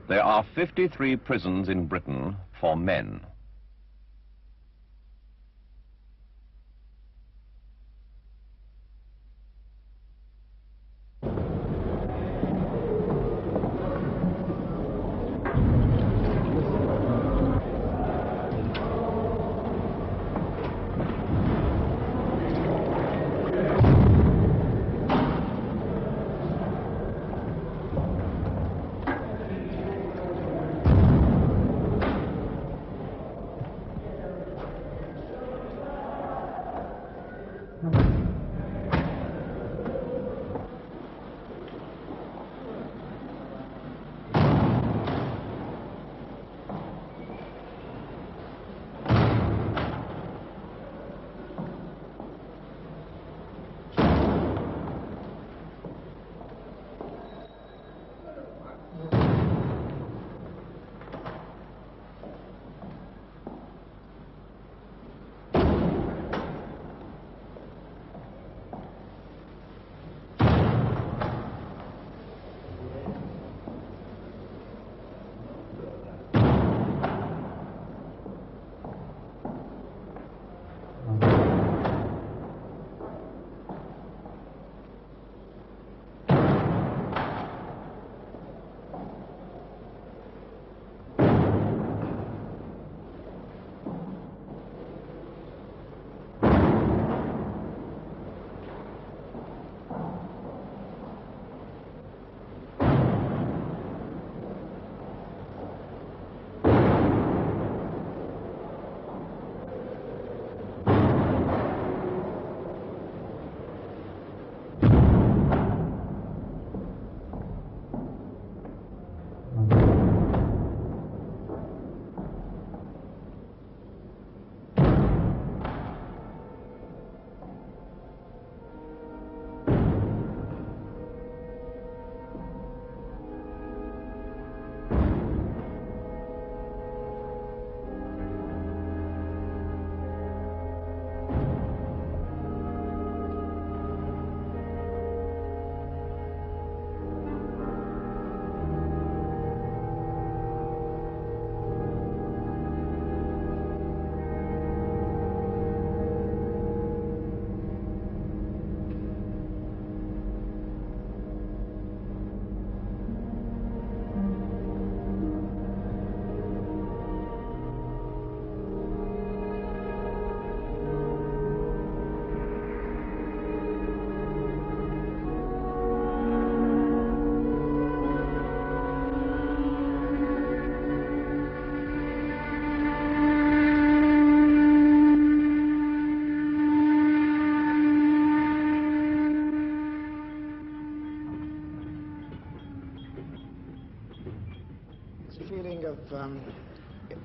There are 53 prisons in Britain for men.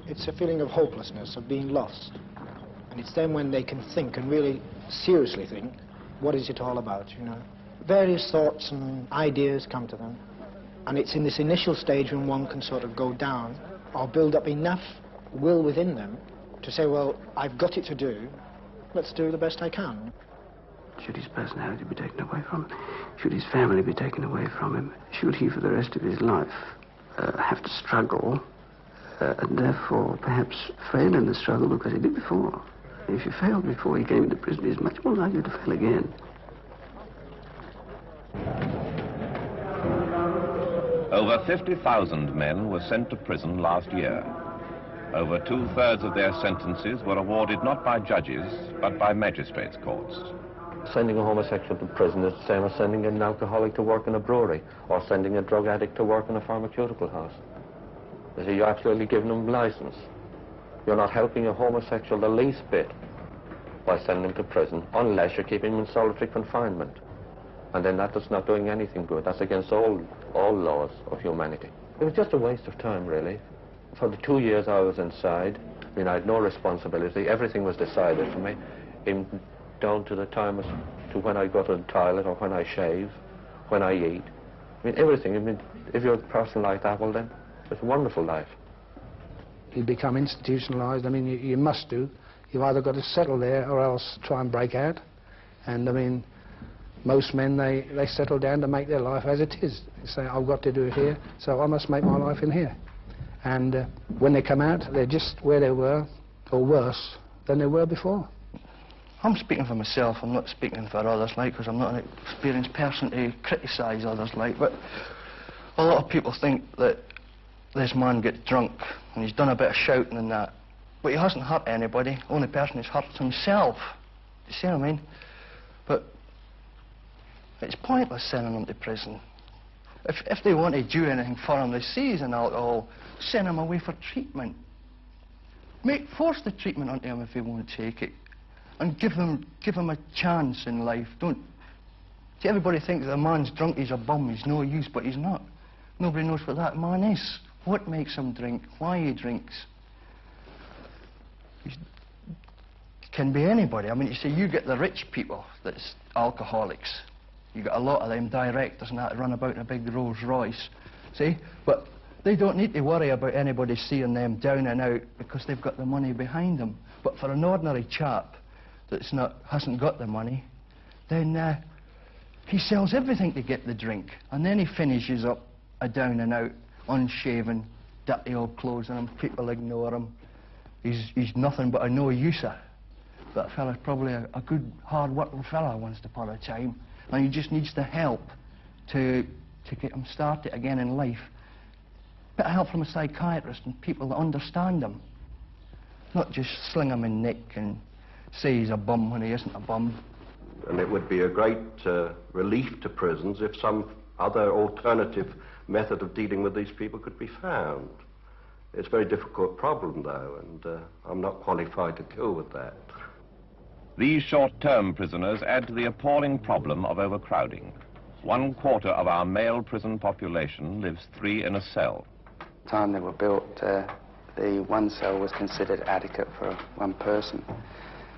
It's a feeling of hopelessness, of being lost. And it's then when they can think and really seriously think, what is it all about, you know? Various thoughts and ideas come to them. And it's in this initial stage when one can sort of go down or build up enough will within them to say, well, I've got it to do, let's do the best I can. Should his personality be taken away from him? Should his family be taken away from him? Should he, for the rest of his life, have to struggle and therefore perhaps fail in the struggle because he did before? If you failed before he came into prison, he's much more likely to fail again. Over 50,000 men were sent to prison last year. Over 2/3 of their sentences were awarded not by judges, but by magistrates' courts. Sending a homosexual to prison is the same as sending an alcoholic to work in a brewery or sending a drug addict to work in a pharmaceutical house. You see, you're actually giving them license. You're not helping a homosexual the least bit by sending him to prison unless you're keeping him in solitary confinement. And then that's not doing anything good. That's against all laws of humanity. It was just a waste of time, really. For the 2 years I was inside, I mean, I had no responsibility. Everything was decided for me, even down to the time as to when I go to the toilet or when I shave, when I eat. I mean, everything. I mean, if you're a person like that, well then, it's a wonderful life. You become institutionalized. I mean, you must do. You've either got to settle there or else try and break out. And I mean, most men, they settle down to make their life as it is. They say, I've got to do it here, so I must make my life in here. And when they come out, they're just where they were, or worse than they were before. I'm speaking for myself, I'm not speaking for others, like, because I'm not an experienced person to criticise others, like, but a lot of people think that this man gets drunk and he's done a bit of shouting and that, but he hasn't hurt anybody. The only person who's hurt himself. You see what I mean? But it's pointless sending him to prison. If they want to do anything for him, they see he's an alcohol, send him away for treatment. Force the treatment onto him if he won't take it. And give him a chance in life. Don't... See, everybody thinks the man's drunk, he's a bum, he's no use, but he's not. Nobody knows what that man is. What makes him drink, why he drinks. He can be anybody. I mean, you see, you get the rich people that's alcoholics. You get a lot of them directors and that run about in a big Rolls Royce. See? But they don't need to worry about anybody seeing them down and out because they've got the money behind them. But for an ordinary chap hasn't got the money, then he sells everything to get the drink, and then he finishes up a down and out, unshaven, dirty old clothes on him. People ignore him. He's nothing but a no-user. That fella's probably a good, hard-working fella once upon a time, and he just needs the help to get him started again in life. Bit of help from a psychiatrist and people that understand him, not just sling him in nick and say he's a bum when he isn't a bum. And it would be a great relief to prisons if some other alternative method of dealing with these people could be found. It's a very difficult problem, though, and I'm not qualified to deal with that. These short-term prisoners add to the appalling problem of overcrowding. 1/4 of our male prison population lives 3 in a cell. The time they were built, the one cell was considered adequate for one person.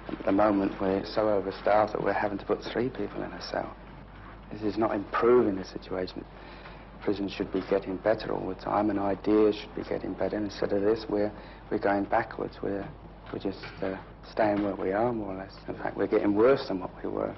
At the moment, we're so overstaffed that we're having to put 3 people in a cell. This is not improving the situation. Prisons should be getting better all the time, and ideas should be getting better. Instead of this, we're going backwards. We're just staying where we are, more or less. In fact, we're getting worse than what we were.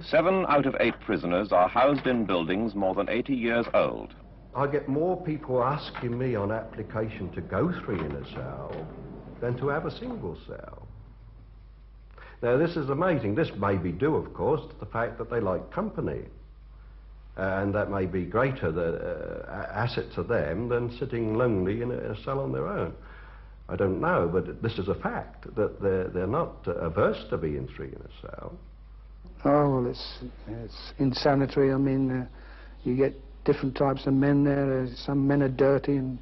Seven out of 8 prisoners are housed in buildings more than 80 years old. I get more people asking me on application to go 3 in a cell than to have a single cell. Now, this is amazing. This may be due, of course, to the fact that they like company. And that may be greater asset to them than sitting lonely in a cell on their own. I don't know, but this is a fact, that they're not averse to being 3 in a cell. Oh, well, it's insanitary. I mean, you get different types of men there. Some men are dirty, and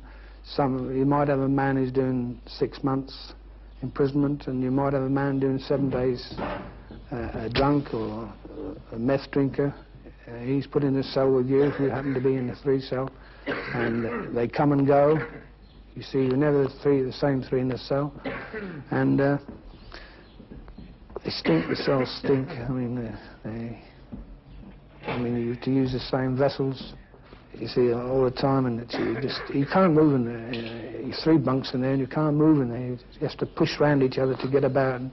you might have a man who's doing 6 months imprisonment, and you might have a man doing 7 days drunk or a meth drinker. He's put in a cell with you if you happen to be in the 3 cell, and they come and go. You see, you're never the same 3 in the cell, and they stink. The cells stink. I mean, you have to use the same vessels. You see, all the time, and you can't move in there. You're 3 bunks in there, and you can't move in there. You have to push around each other to get about. And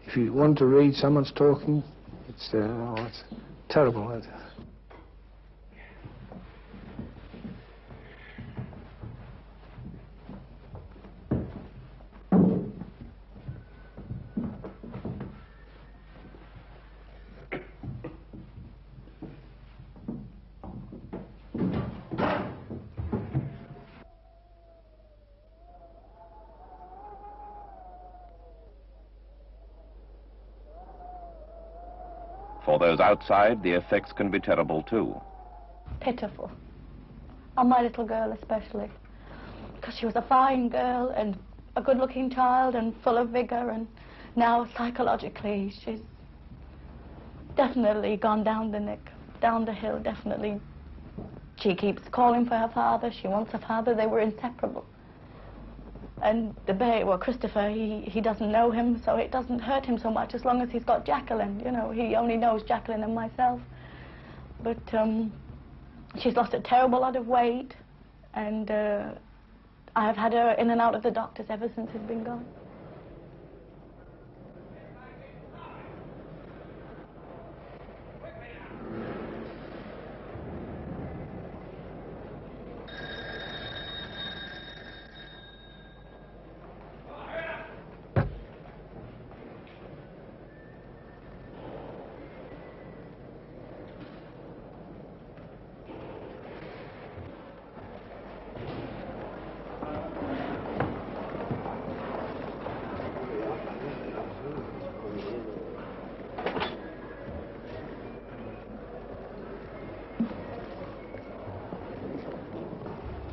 if you want to read, someone's talking. It's terrible. For those outside, the effects can be terrible too. Pitiful. On my little girl especially. Because she was a fine girl and a good-looking child and full of vigor, and now psychologically she's definitely gone down the hill, definitely. She keeps calling for her father. She wants her father. They were inseparable. And the baby, well, Christopher, he doesn't know him, so it doesn't hurt him so much as long as he's got Jacqueline. You know, he only knows Jacqueline and myself. But she's lost a terrible lot of weight, and I have had her in and out of the doctors ever since he's been gone.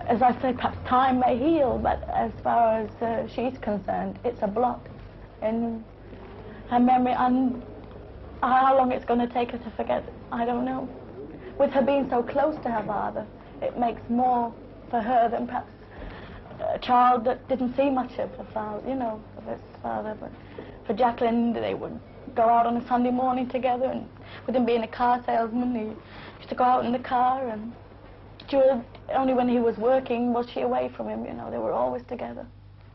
As I say, perhaps time may heal, but as far as she's concerned, it's a blot in her memory, and how long it's going to take her to forget, I don't know. With her being so close to her father, it makes more for her than perhaps a child that didn't see much of her father, you know, of his father. But for Jacqueline, they would go out on a Sunday morning together, and with him being a car salesman, he used to go out in the car, and only when he was working was she away from him, you know. They were always together.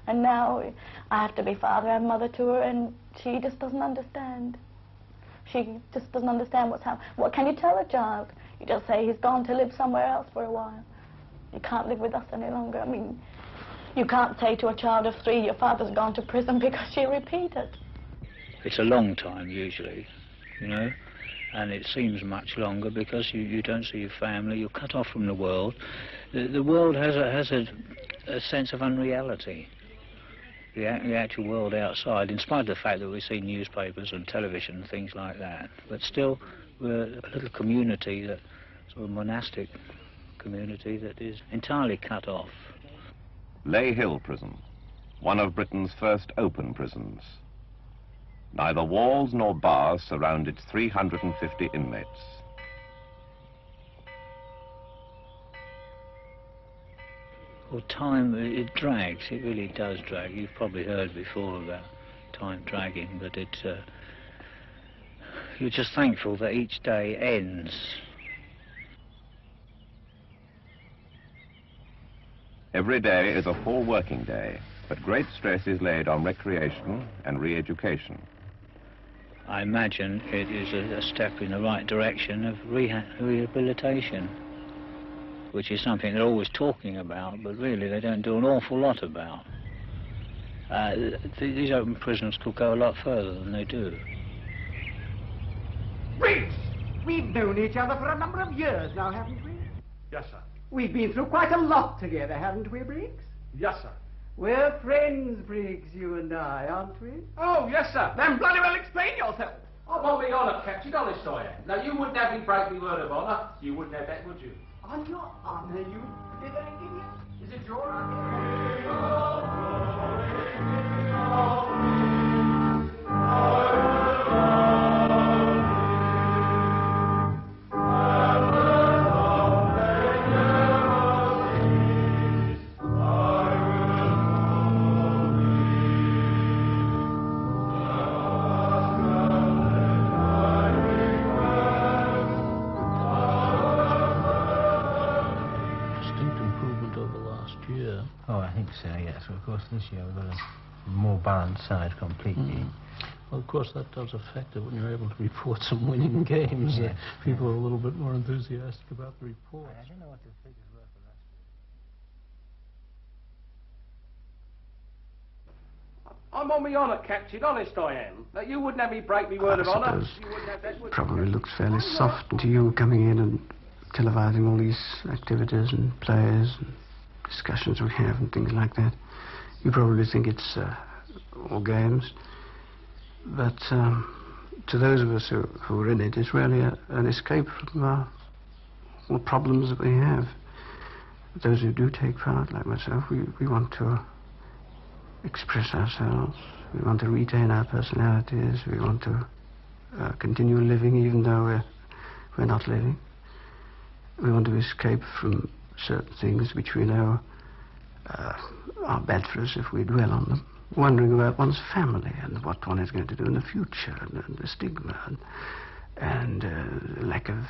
And now I have to be father and mother to her, and she just doesn't understand. She just doesn't understand what's happening. What can you tell a child? You just say he's gone to live somewhere else for a while. He can't live with us any longer. I mean, you can't say to a child of 3, your father's gone to prison, because she'll repeat it. It's a long time usually, you know. And it seems much longer because you don't see your family, you're cut off from the world. The world has a sense of unreality, the actual world outside, in spite of the fact that we see newspapers and television and things like that. But still, we're a little community, that sort of monastic community, that is entirely cut off. Ley Hill Prison, one of Britain's first open prisons. Neither walls nor bars surround its 350 inmates. Well, time, it drags, it really does drag. You've probably heard before about time dragging, but you're just thankful that each day ends. Every day is a full working day, but great stress is laid on recreation and re-education. I imagine it is a step in the right direction of rehabilitation, which is something they're always talking about, but really they don't do an awful lot about. These open prisons could go a lot further than they do. Briggs! We've known each other for a number of years now, haven't we? Yes, sir. We've been through quite a lot together, haven't we, Briggs? Yes, sir. We're friends, Briggs, you and I, aren't we? Oh, yes, sir. Then bloody well explain yourself. Upon me honour, Captain, honest I am. Now, you wouldn't have me break me word of honour. You wouldn't have that, would you? On your honour, you dithering idiot? Is it your honour? So yes, of course this year we've got a more balanced side completely. Well, of course that does affect it when you're able to report some winning games. Yes. People are a little bit more enthusiastic about the reports. I don't know what the figures were for last I'm on me honour, Captain, honest I am. Now, you wouldn't have me break me word of honour. You wouldn't have that, would you? Probably looks fairly soft to you coming in and televising all these activities and plays and discussions we have and things like that. You probably think it's all games, but to those of us who are in it, it's really an escape from all problems that we have. Those who do take part, like myself, we want to express ourselves, we want to retain our personalities, we want to continue living even though we're not living. We want to escape from certain things which we know are bad for us if we dwell on them. Wondering about one's family and what one is going to do in the future, and the stigma, and lack of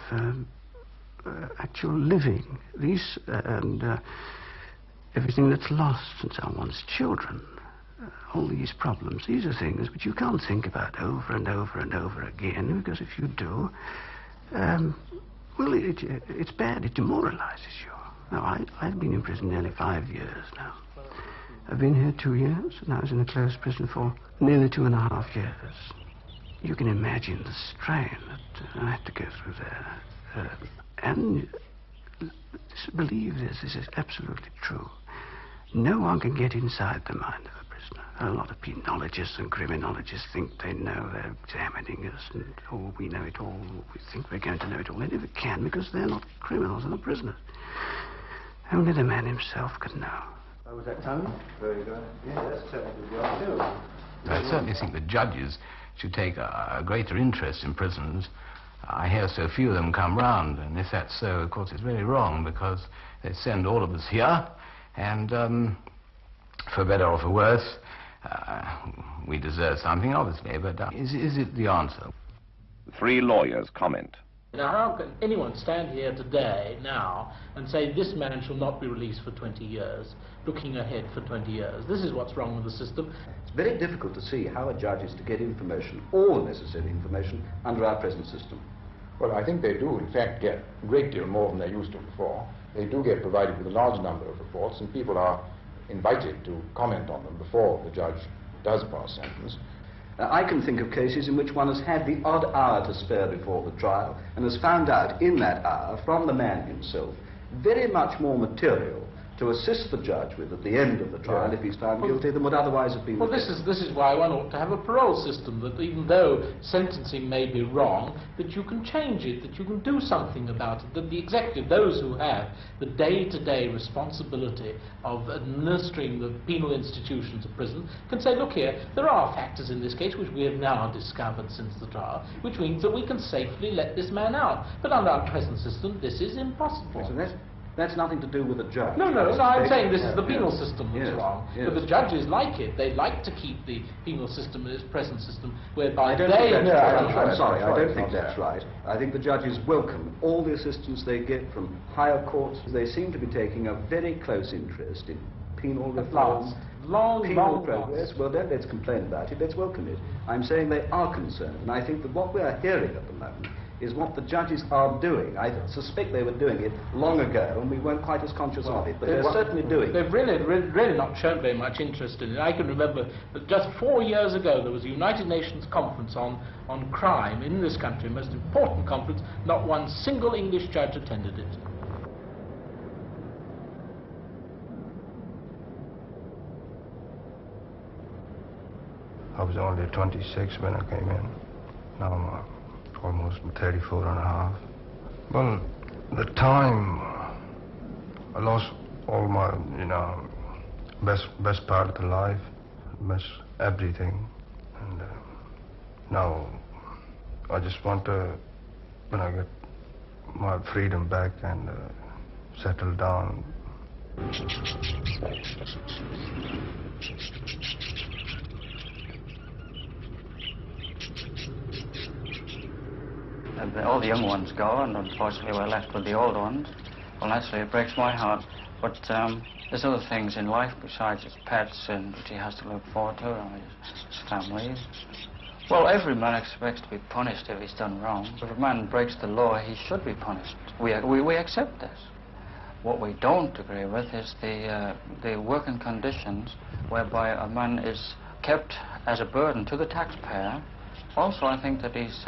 actual living. These, and everything that's lost, and so on, one's children. All these problems, these are things which you can't think about over and over and over again, because if you do, well, it's bad, it demoralizes you. Now, I've been in prison nearly 5 years now. I've been here 2 years, and I was in a closed prison for nearly 2.5 years. You can imagine the strain that I had to go through there. And believe this is absolutely true. No one can get inside the mind of a prisoner. A lot of penologists and criminologists think they know, they're examining us, and oh, we know it all, we think we're going to know it all. They never can, because they're not criminals, they're not prisoners. Only the man himself can know. Oh, was that Tony? Very good. Yeah, that's certainly the job too. I certainly think the judges should take a greater interest in prisons. I hear so few of them come round, and if that's so, of course, it's very wrong, because they send all of us here, and for better or for worse, we deserve something, obviously, but is it the answer? 3 lawyers comment. Now, how can anyone stand here today, now, and say this man shall not be released for 20 years, looking ahead for 20 years? This is what's wrong with the system. It's very difficult to see how a judge is to get information, all the necessary information, under our present system. Well, I think they do, in fact, get a great deal more than they used to before. They do get provided with a large number of reports, and people are invited to comment on them before the judge does pass sentence. I can think of cases in which one has had the odd hour to spare before the trial and has found out in that hour from the man himself very much more material to assist the judge with at the end of the trial, if he's found guilty, than would otherwise have been. Well, this is why one ought to have a parole system, that even though sentencing may be wrong, that you can change it, that you can do something about it, that the executive, those who have the day-to-day responsibility of administering the penal institutions of prison, can say, look here, there are factors in this case which we have now discovered since the trial, which means that we can safely let this man out. But under our present system, this is impossible. So that's nothing to do with the judge. No, I'm saying this is the penal system that's wrong. Yes. But the judges like it. They like to keep the penal system in its present system, whereby I'm sorry, I don't think that's right. I think the judges welcome all the assistance they get from higher courts. They seem to be taking a very close interest in penal reform. Penal progress. Well, then let's complain about it. Let's welcome it. I'm saying they are concerned, and I think that what we are hearing at the moment is what the judges are doing. I suspect they were doing it long ago, and we weren't quite as conscious of it, but they're certainly doing it. They've really not shown very much interest in it. I can remember that just 4 years ago there was a United Nations conference on crime in this country, a most important conference. Not one single English judge attended it. I was only 26 when I came in. Now I'm almost 34 and a half. Well, the time I lost all my, best part of the life, best everything, and now I just want to, when I get my freedom back and settle down. All the young ones go, and unfortunately we're left with the older ones. Well, naturally it breaks my heart, but there's other things in life besides his pets and which he has to look forward to, and his family. Well, every man expects to be punished if he's done wrong. If a man breaks the law, he should be punished. We accept this. What we don't agree with is the working conditions whereby a man is kept as a burden to the taxpayer. Also, I think that his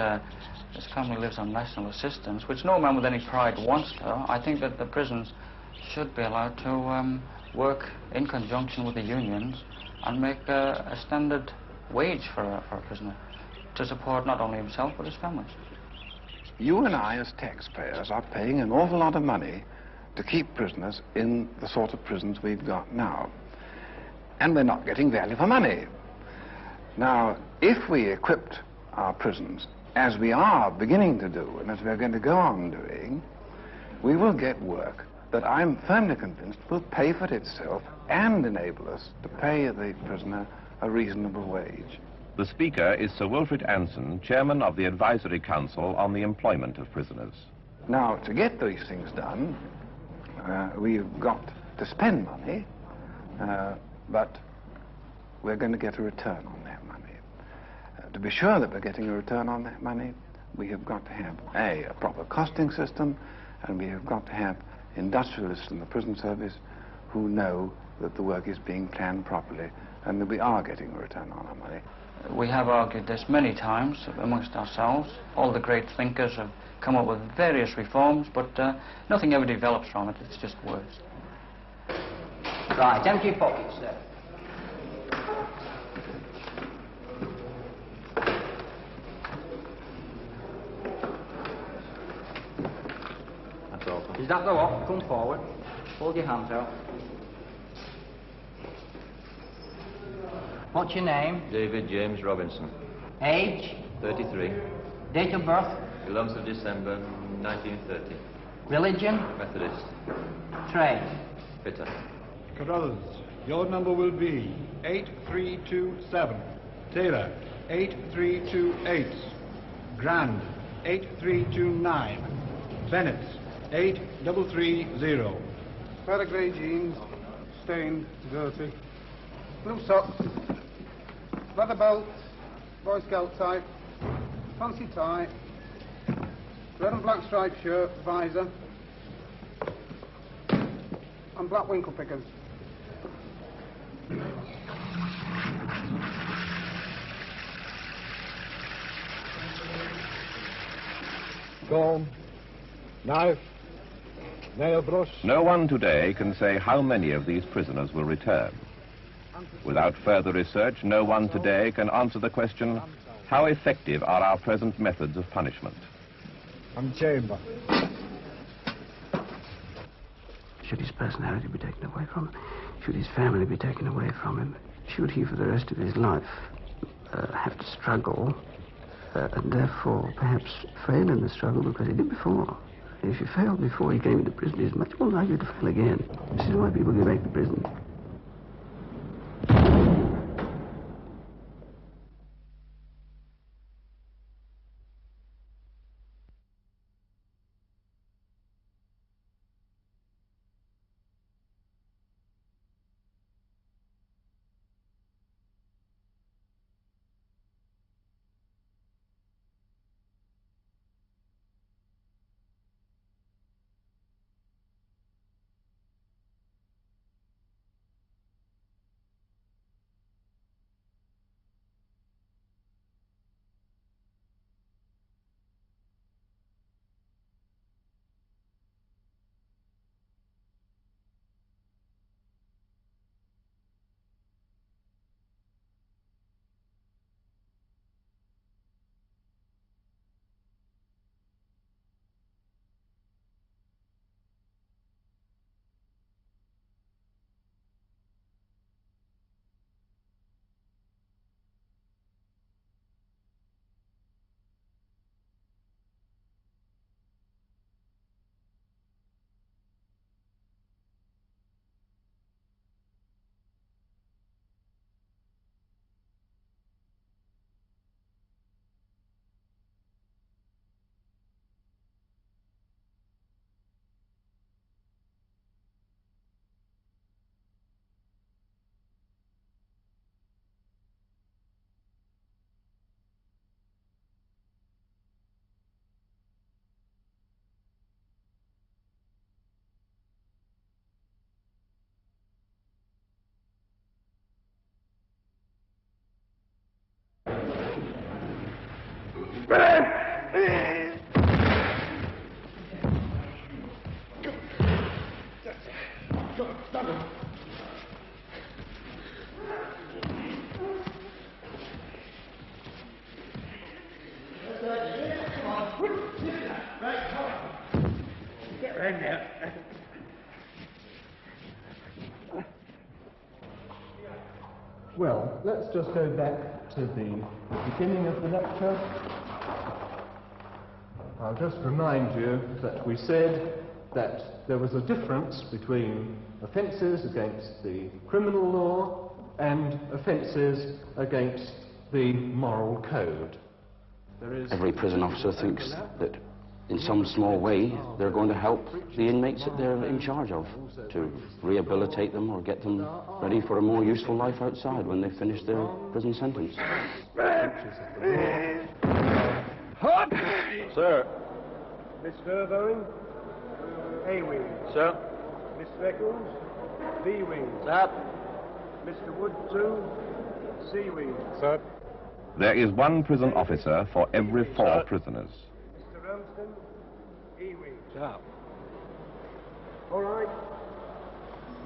family lives on national assistance, which no man with any pride wants to. I think that the prisons should be allowed to work in conjunction with the unions and make a standard wage for a prisoner to support not only himself but his family. You and I, as taxpayers, are paying an awful lot of money to keep prisoners in the sort of prisons we've got now. And we're not getting value for money. Now, if we equipped our prisons, as we are beginning to do, and as we're going to go on doing, we will get work that I'm firmly convinced will pay for itself and enable us to pay the prisoner a reasonable wage. The Speaker is Sir Wilfrid Anson, Chairman of the Advisory Council on the Employment of Prisoners. Now, to get these things done, we've got to spend money, but we're going to get a return on that money. To be sure that we're getting a return on that money, we have got to have, a proper costing system, and we have got to have industrialists in the prison service who know that the work is being planned properly and that we are getting a return on our money. We have argued this many times amongst ourselves. All the great thinkers have come up with various reforms, but nothing ever develops from it. It's just words. Right, empty pockets there. That's all. Is that the lot? Come forward. Hold your hands out. What's your name? David James Robinson. Age? 33. Date of birth? 11th of December, 1930. Religion? Methodist. Trade? Fitter. Carruthers, your number will be 8327. Taylor, 8328. Grand, 8329. Bennett, 8330. Pair of grey jeans, stained, dirty. Blue socks, leather belt, Boy Scout type, fancy tie, red and black striped shirt, visor, and black winkle pickers. Comb, knife, nail brush. No one today can say how many of these prisoners will return. Without further research, no one today can answer the question, how effective are our present methods of punishment? And chamber. Should his personality be taken away from him? Should his family be taken away from him? Should he, for the rest of his life, have to struggle and therefore perhaps fail in the struggle because he did before? If he failed before he came into prison, he's much more likely to fail again. This is why people go back to prison. Well, let's just go back to the beginning of the lecture. I'll just remind you that we said that there was a difference between offences against the criminal law and offences against the moral code. Every prison officer thinks that in some small way they're going to help the inmates that they're in charge of, to rehabilitate them or get them ready for a more useful life outside when they finish their prison sentence. Hot! Sir. Mr. Irvine, A-Wing. Sir. Miss Eccles, B-Wing. Sir. Mr. Wood, 2, C-Wing. Sir. There is one prison officer for every 4 prisoners. Mr. Ramsden, E-Wing. Sir. All right.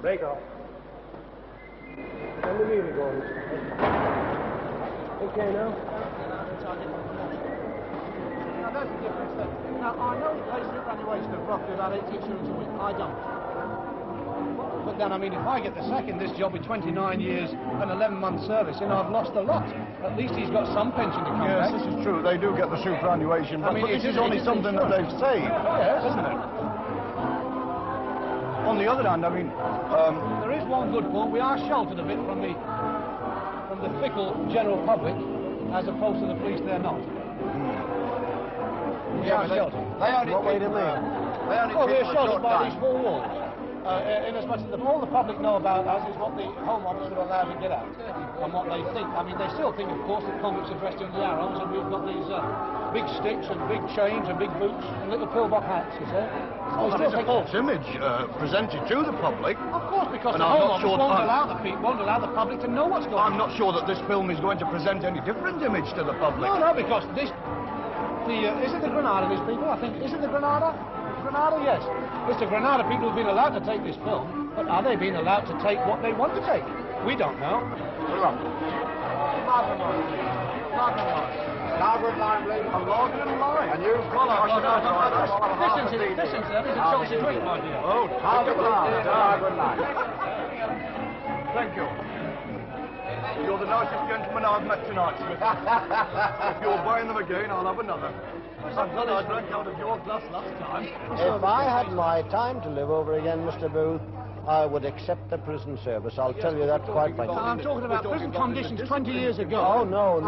Break off. And the music on. Okay now? Now, that's the difference then. Now, I know he pays superannuation of roughly about 80 shillings a week. I don't. But then, I mean, if I get the second this job with 29 years and 11 months service, and I've lost a lot. At least he's got some pension to come back. Yes, this is true. They do get the superannuation, I mean, but this is only something that they've saved, yes, isn't it? On the other hand, I mean... there is one good point. We are sheltered a bit from the fickle general public, as opposed to the police, they're not. We are sheltered. What way to live? Well, we're sheltered by these 4 walls. In as much as all the public know about us is what the Home Office are allowed to get at and what they think. I mean, they still think, of course, that convicts are dressed in the arrows and we've got these big sticks and big chains and big boots and little pillbox hats, you see. Oh, and it's a false image presented to the public. Of course, because And the I'm Home not Office sure won't allow the public to know what's going on. I'm not sure that this film is going to present any different image to the public. No, because this... is it the Granada, these people? I think... Is it the Granada? Granada, yes. It's the Granada people who've been allowed to take this film, but are they being allowed to take what they want to take? We don't know. Larboard line, please. A Larboard line. And you follow. This incident is a Chelsea drink, my dear. Oh, Larboard line. Thank you. You're the nicest gentleman I've met tonight, Smith. If you're buying them again, I'll have another. I drank out of your glass last time. If I had my time to live over again, Mr. Booth, I would accept the prison service. I'll tell you that quite frankly. I'm talking about prison conditions 20 years ago. Oh, no.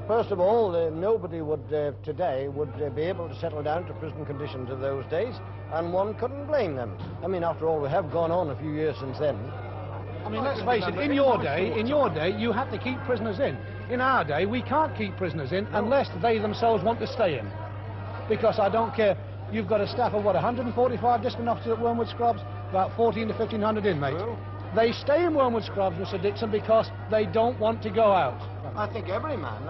First of all, nobody would today would be able to settle down to prison conditions of those days, and one couldn't blame them. I mean, after all, we have gone on a few years since then. I mean, let's face it, in your day, you had to keep prisoners in. In our day, we can't keep prisoners in unless they themselves want to stay in. Because I don't care, you've got a staff of, what, 145 discipline officers at Wormwood Scrubs, about 14 to 1,500 inmates. They stay in Wormwood Scrubs, Mr. Dixon, because they don't want to go out. I think every man,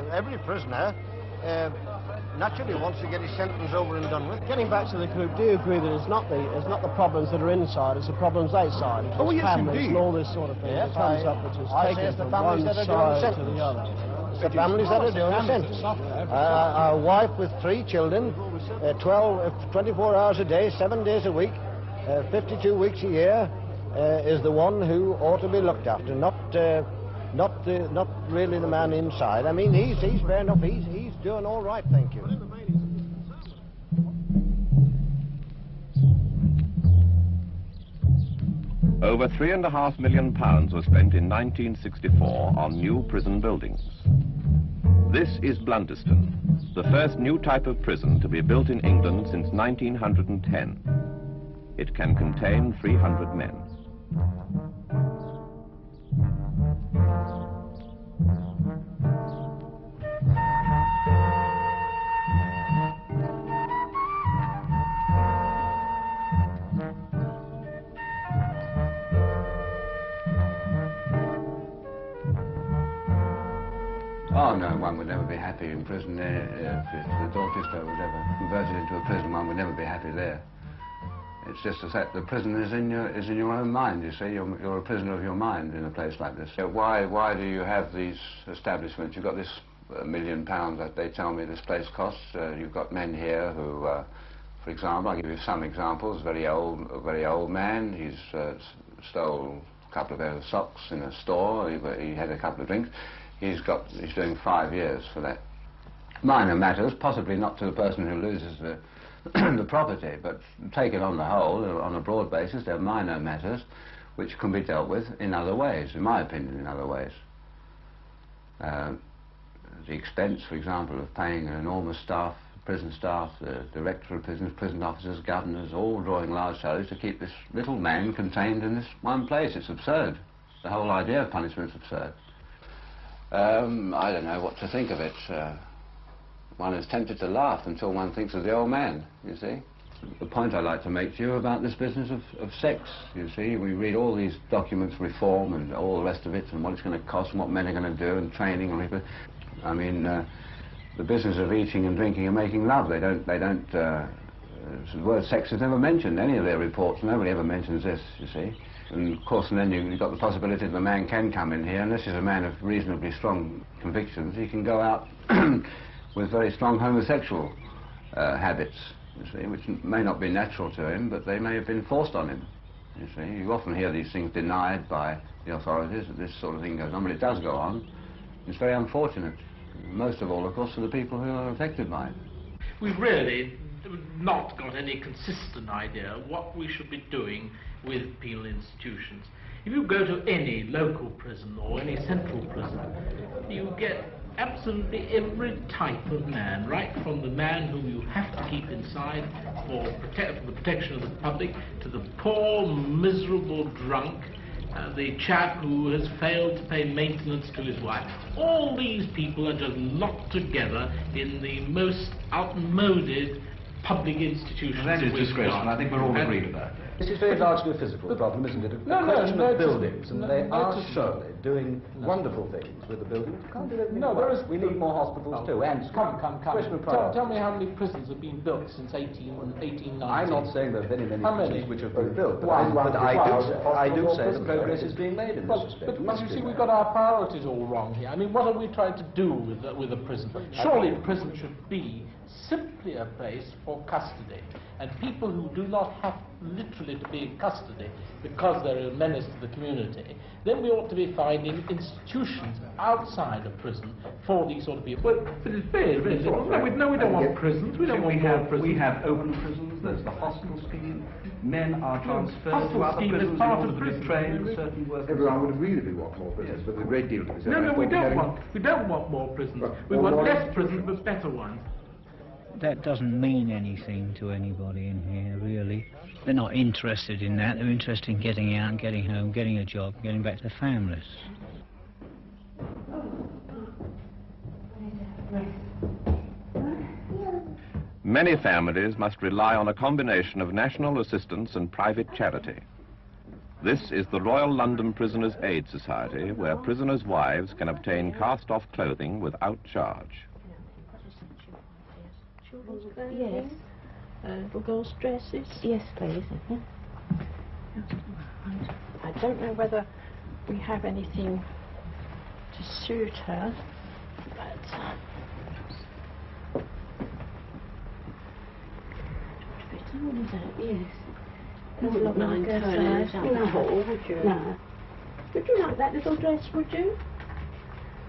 every prisoner naturally wants to get his sentence over and done with. Getting back to the group, do you agree that it's not the problems that are inside, it's the problems outside? It's families and all this sort of thing that comes up, which is taken from one side to the other. It's the families that are doing the sentence. A wife with 3 children, 24 hours a day, 7 days a week, 52 weeks a year, is the one who ought to be looked after, not really the man inside. I mean, he's fair enough. He's doing all right, thank you. Over £3.5 million was spent in 1964 on new prison buildings. This is Blunderston, the first new type of prison to be built in England since 1910. It can contain 300 men. Oh, no, one would never be happy in prison. If the Dorchester was ever converted into a prison, one would never be happy there. It's just the fact the prison is in your own mind, you see. You're a prisoner of your mind in a place like this. Why do you have these establishments? You've got this £1 million that they tell me this place costs. You've got men here who, for example, I'll give you some examples. A very old man. He's stole a couple of pairs of socks in a store. He had a couple of drinks. He's doing 5 years for that. minor matters, possibly not to the person who loses the, the property, but taken on the whole, on a broad basis, they're minor matters which can be dealt with in other ways, in my opinion, in other ways. The expense, for example, of paying an enormous staff, prison staff, the director of prisons, prison officers, governors, all drawing large salaries to keep this little man contained in this one place. It's absurd. The whole idea of punishment is absurd. I don't know what to think of it. One is tempted to laugh until one thinks of the old man, you see. The point I'd like to make to you about this business of sex, you see, we read all these documents, reform and all the rest of it, and what it's going to cost and what men are going to do and training and I mean, the business of eating and drinking and making love, the word sex is never mentioned in any of their reports. Nobody ever mentions this, you see. And of course, and then you've got the possibility that the man can come in here, and this is a man of reasonably strong convictions. He can go out with very strong homosexual habits, you see, which may not be natural to him, but they may have been forced on him, you see. You often hear these things denied by the authorities, that this sort of thing goes on, but it does go on. It's very unfortunate, most of all, of course, for the people who are affected by it. We've really not got any consistent idea of what we should be doing with penal institutions. If you go to any local prison or any central prison, you get absolutely every type of man, right from the man whom you have to keep inside for the protection of the public, to the poor, miserable drunk, the chap who has failed to pay maintenance to his wife. All these people are just locked together in the most outmoded public institutions. That is disgraceful. I think we're all agreed about that. This is very largely a physical problem, isn't it? A question of buildings, and they are surely doing wonderful things with the buildings. You can't do everything. We need more hospitals too. And come. Tell me how many prisons have been built since 1890. I'm not saying there are very many prisons which have been built, but I do say that progress is being made in this respect. But you see, we've got our priorities all wrong here. I mean, what are we trying to do with a prison? Surely a prison should be simply a place for custody, and people who do not have literally to be in custody because they're a menace to the community, then we ought to be finding institutions outside of prison for these sort of people. But it's very, very difficult. No, we don't want prisons. We don't want more prisons. We have open prisons. There's the hospital scheme. Men are transferred to other prisons in order to be trained certain workers. Everyone would agree that we want more prisons, but a great deal to be said. No, we don't want more prisons. We want less prisons, but better ones. That doesn't mean anything to anybody in here, really. They're not interested in that. They're interested in getting out and getting home, getting a job, getting back to their families. Many families must rely on a combination of national assistance and private charity. This is the Royal London Prisoners' Aid Society, where prisoners' wives can obtain cast-off clothing without charge. Yes. Little girls' dresses? Yes, please. I don't know whether we have anything to suit her, but... Yes. Doesn't look like her size. No, would you? No. Would you like that little dress, would you?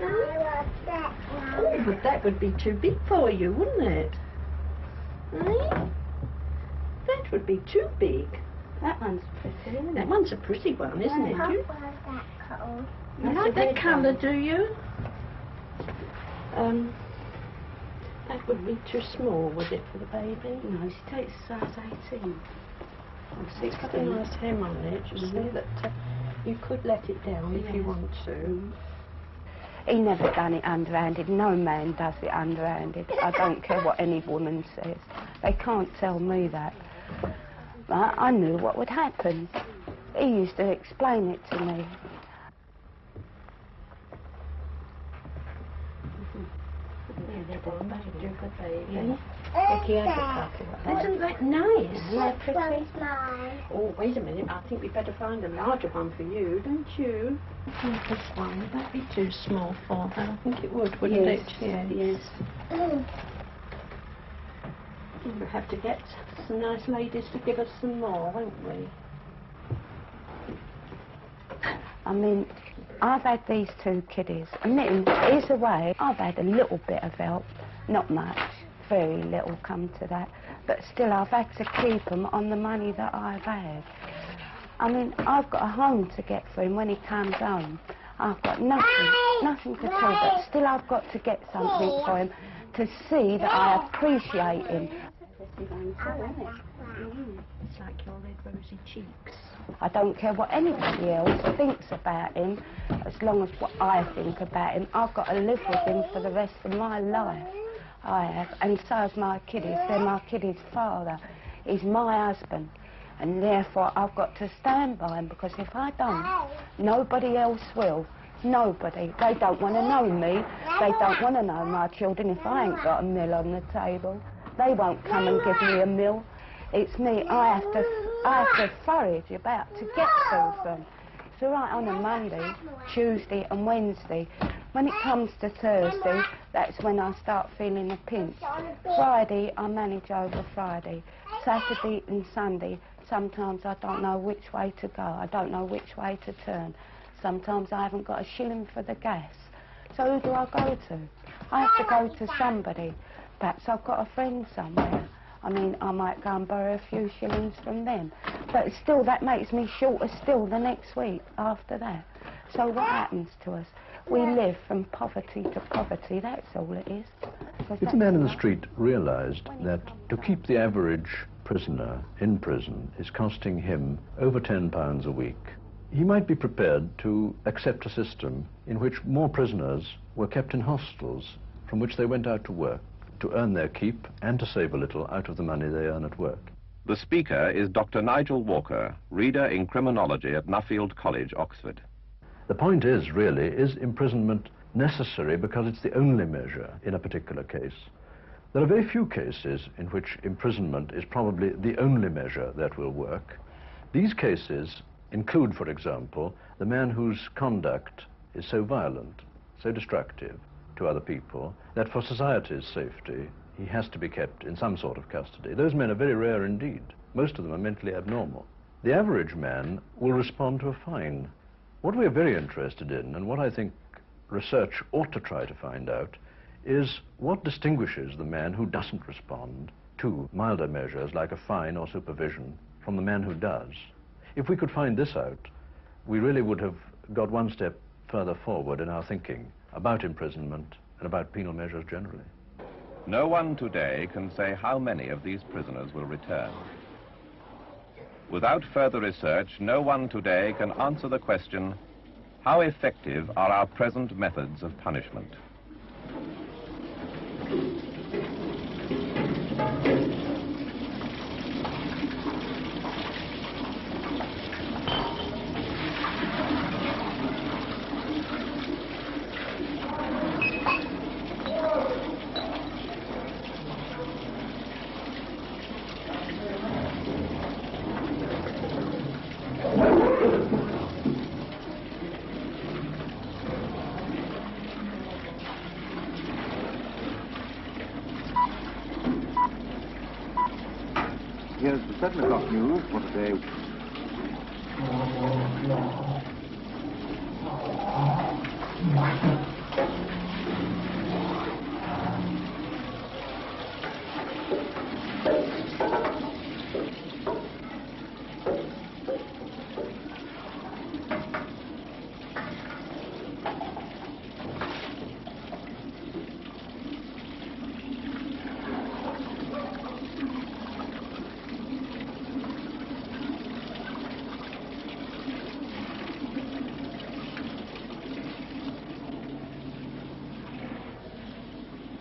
No? I want that one. Oh, but that would be too big for you, wouldn't it? Eh? That would be too big. That one's pretty, isn't it? That one's a pretty one, isn't it? You like that colour, do you? That would be too small, would it, for the baby? No, she takes size 18. It's got a nice hem on it, you see, that you could let it down if you want to. He never done it underhanded. No man does it underhanded. I don't care what any woman says. They can't tell me that. But I knew what would happen. He used to explain it to me. Isn't that nice? Yeah, pretty. Oh, wait a minute. I think we'd better find a larger one for you, don't you? I think this one. Would that be too small for her? I think it would, wouldn't it? Yes. We'll have to get some nice ladies to give us some more, won't we? I mean, I've had these two kiddies. And then, here's a way, I've had a little bit of help. Not much, very little come to that. But still, I've had to keep them on the money that I've had. I mean, I've got a home to get for him when he comes home. I've got nothing to tell, but still I've got to get something for him to see that I appreciate him. It's like your red rosy cheeks. I don't care what anybody else thinks about him, as long as what I think about him. I've got to live with him for the rest of my life. I have, and so have my kiddies. They're my kiddies' father. He's my husband, and therefore I've got to stand by him, because if I don't, nobody else will. Nobody. They don't want to know me. They don't want to know my children if I ain't got a meal on the table. They won't come and give me a meal. It's me. I have to forage about to get food from. It's all right on a Monday, Tuesday and Wednesday. When it comes to Thursday, that's when I start feeling the pinch. Friday, I manage over Friday. Saturday and Sunday, sometimes I don't know which way to go. I don't know which way to turn. Sometimes I haven't got a shilling for the gas. So who do I go to? I have to go to somebody. Perhaps I've got a friend somewhere. I mean, I might go and borrow a few shillings from them. But still, that makes me shorter still the next week after that. So what happens to us? We live from poverty to poverty, that's all it is. If the man in the street realised that to keep the average prisoner in prison is costing him over £10 a week, he might be prepared to accept a system in which more prisoners were kept in hostels from which they went out to work, to earn their keep and to save a little out of the money they earn at work. The speaker is Dr. Nigel Walker, reader in criminology at Nuffield College, Oxford. The point is, really, is imprisonment necessary because it's the only measure in a particular case? There are very few cases in which imprisonment is probably the only measure that will work. These cases include, for example, the man whose conduct is so violent, so destructive to other people, that for society's safety, he has to be kept in some sort of custody. Those men are very rare indeed. Most of them are mentally abnormal. The average man will respond to a fine. What we are very interested in, and what I think research ought to try to find out, is what distinguishes the man who doesn't respond to milder measures like a fine or supervision from the man who does. If we could find this out, we really would have got one step further forward in our thinking about imprisonment and about penal measures generally. No one today can say how many of these prisoners will return. Without further research, no one today can answer the question, how effective are our present methods of punishment? Here's the 7 o'clock news for today.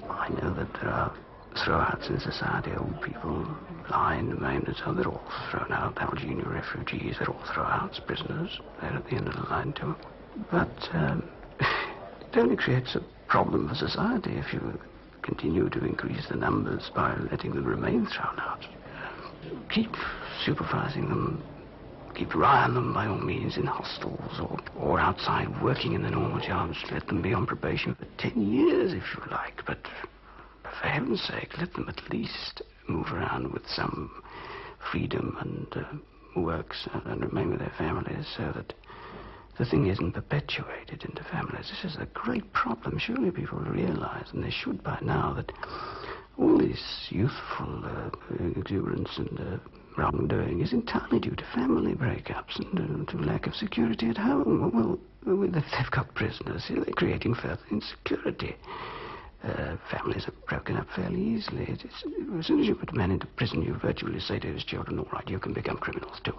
I know that there are throwouts in society, old people lying in the so they're all thrown out. Algerian refugees, they're all throwouts, prisoners. They're at the end of the line too. But it only creates a problem for society if you continue to increase the numbers by letting them remain thrown out. Keep supervising them, keep your eye on them by all means in hostels or outside working in the normal jobs. Let them be on probation for 10 years if you like, but for heaven's sake, let them at least move around with some freedom and works and remain with their families so that the thing isn't perpetuated into families. This is a great problem. Surely people realise, and they should by now, that all this youthful exuberance and wrongdoing is entirely due to family breakups and to lack of security at home. Well, if they've got prisoners, they're creating further insecurity. Families are broken up fairly easily. As soon as you put a man into prison, you virtually say to his children, all right, you can become criminals too.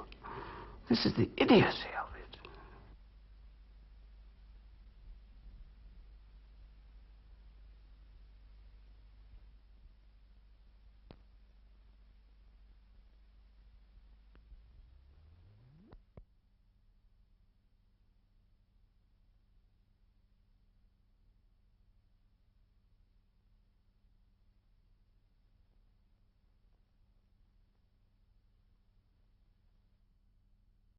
This is the idiocy of